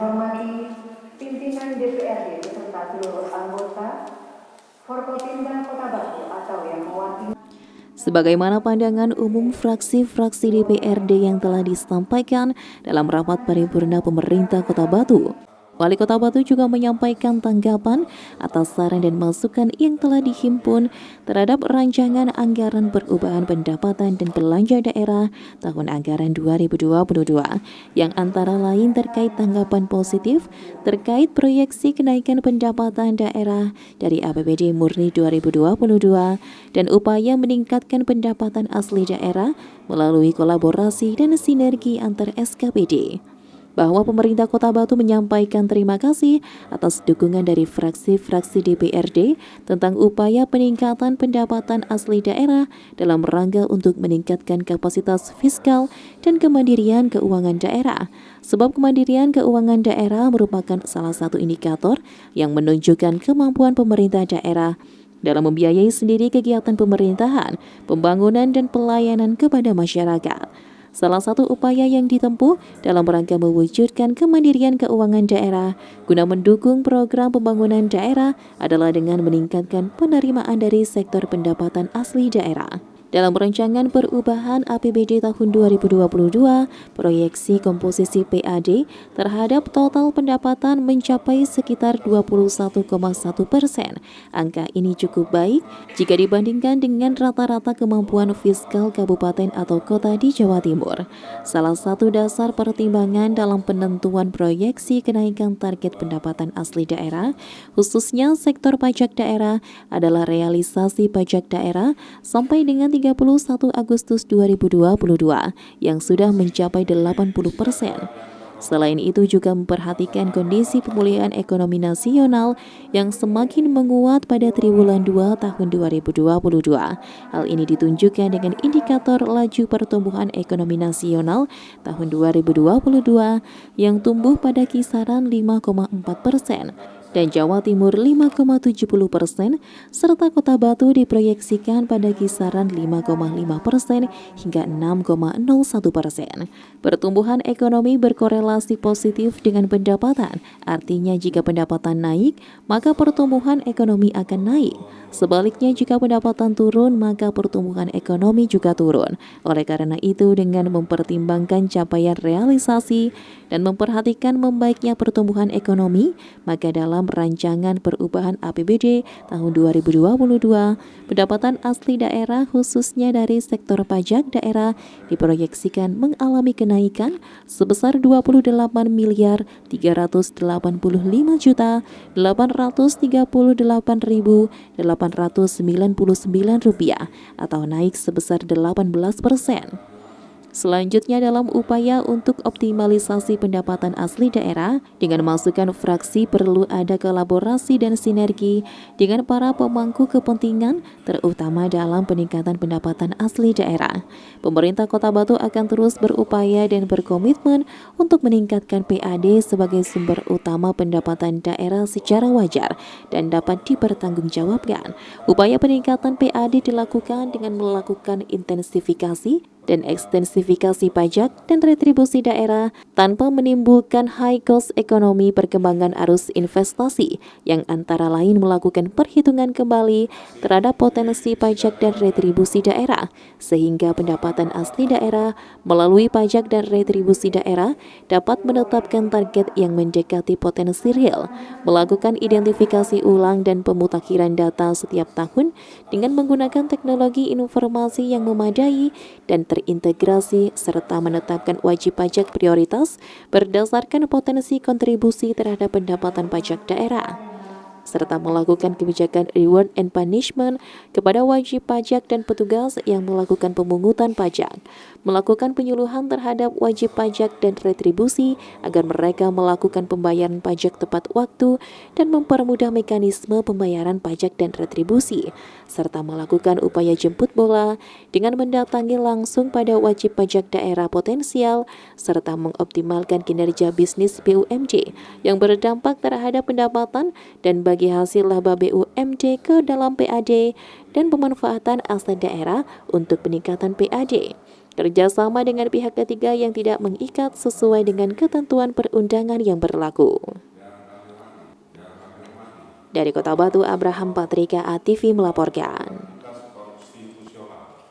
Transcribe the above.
hormati pimpinan DPRD beserta seluruh anggota Forkopimda Kota Batu atau yang mewakili. Sebagaimana pandangan umum fraksi-fraksi DPRD yang telah disampaikan dalam rapat paripurna pemerintah Kota Batu, Wali Kota Batu juga menyampaikan tanggapan atas saran dan masukan yang telah dihimpun terhadap rancangan anggaran perubahan pendapatan dan belanja daerah tahun anggaran 2022 yang antara lain terkait tanggapan positif terkait proyeksi kenaikan pendapatan daerah dari APBD murni 2022 dan upaya meningkatkan pendapatan asli daerah melalui kolaborasi dan sinergi antar SKPD. Bahwa pemerintah Kota Batu menyampaikan terima kasih atas dukungan dari fraksi-fraksi DPRD tentang upaya peningkatan pendapatan asli daerah dalam rangka untuk meningkatkan kapasitas fiskal dan kemandirian keuangan daerah. Sebab kemandirian keuangan daerah merupakan salah satu indikator yang menunjukkan kemampuan pemerintah daerah dalam membiayai sendiri kegiatan pemerintahan, pembangunan, dan pelayanan kepada masyarakat. Salah satu upaya yang ditempuh dalam rangka mewujudkan kemandirian keuangan daerah guna mendukung program pembangunan daerah adalah dengan meningkatkan penerimaan dari sektor pendapatan asli daerah. Dalam rancangan perubahan APBD tahun 2022, proyeksi komposisi PAD terhadap total pendapatan mencapai sekitar 21,1%. Angka ini cukup baik jika dibandingkan dengan rata-rata kemampuan fiskal kabupaten atau kota di Jawa Timur. Salah satu dasar pertimbangan dalam penentuan proyeksi kenaikan target pendapatan asli daerah, khususnya sektor pajak daerah, adalah realisasi pajak daerah sampai dengan 31 Agustus 2022 yang sudah mencapai 80%. Selain itu juga memperhatikan kondisi pemulihan ekonomi nasional yang semakin menguat pada triwulan 2 tahun 2022. Hal ini ditunjukkan dengan indikator laju pertumbuhan ekonomi nasional tahun 2022 yang tumbuh pada kisaran 5,4%. Dan Jawa Timur 5,70%, serta Kota Batu diproyeksikan pada kisaran 5,5% hingga 6,01%. Pertumbuhan ekonomi berkorelasi positif dengan pendapatan, artinya jika pendapatan naik, maka pertumbuhan ekonomi akan naik. Sebaliknya jika pendapatan turun, maka pertumbuhan ekonomi juga turun. Oleh karena itu, dengan mempertimbangkan capaian realisasi dan memperhatikan membaiknya pertumbuhan ekonomi, maka dalam rancangan perubahan APBD tahun 2022, pendapatan asli daerah khususnya dari sektor pajak daerah diproyeksikan mengalami kenaikan sebesar 28.338.839.899 rupiah atau naik sebesar 18%. Selanjutnya dalam upaya untuk optimalisasi pendapatan asli daerah, dengan masukan fraksi perlu ada kolaborasi dan sinergi dengan para pemangku kepentingan, terutama dalam peningkatan pendapatan asli daerah. Pemerintah Kota Batu akan terus berupaya dan berkomitmen untuk meningkatkan PAD sebagai sumber utama pendapatan daerah secara wajar dan dapat dipertanggungjawabkan. Upaya peningkatan PAD dilakukan dengan melakukan intensifikasi dan ekstensifikasi pajak dan retribusi daerah tanpa menimbulkan high cost ekonomi perkembangan arus investasi yang antara lain melakukan perhitungan kembali terhadap potensi pajak dan retribusi daerah sehingga pendapatan asli daerah melalui pajak dan retribusi daerah dapat menetapkan target yang mendekati potensi real, melakukan identifikasi ulang dan pemutakhiran data setiap tahun dengan menggunakan teknologi informasi yang memadai dan terintegrasi serta menetapkan wajib pajak prioritas berdasarkan potensi kontribusi terhadap pendapatan pajak daerah, serta melakukan kebijakan reward and punishment kepada wajib pajak dan petugas yang melakukan pemungutan pajak, melakukan penyuluhan terhadap wajib pajak dan retribusi agar mereka melakukan pembayaran pajak tepat waktu dan mempermudah mekanisme pembayaran pajak dan retribusi, serta melakukan upaya jemput bola dengan mendatangi langsung pada wajib pajak daerah potensial, serta mengoptimalkan kinerja bisnis BUMD yang berdampak terhadap pendapatan dan bagi hasil laba BUMD ke dalam PAD dan pemanfaatan aset daerah untuk peningkatan PAD. kerjasama dengan pihak ketiga yang tidak mengikat sesuai dengan ketentuan perundangan yang berlaku. Dari Kota Batu, Abraham Patrika, ATV melaporkan.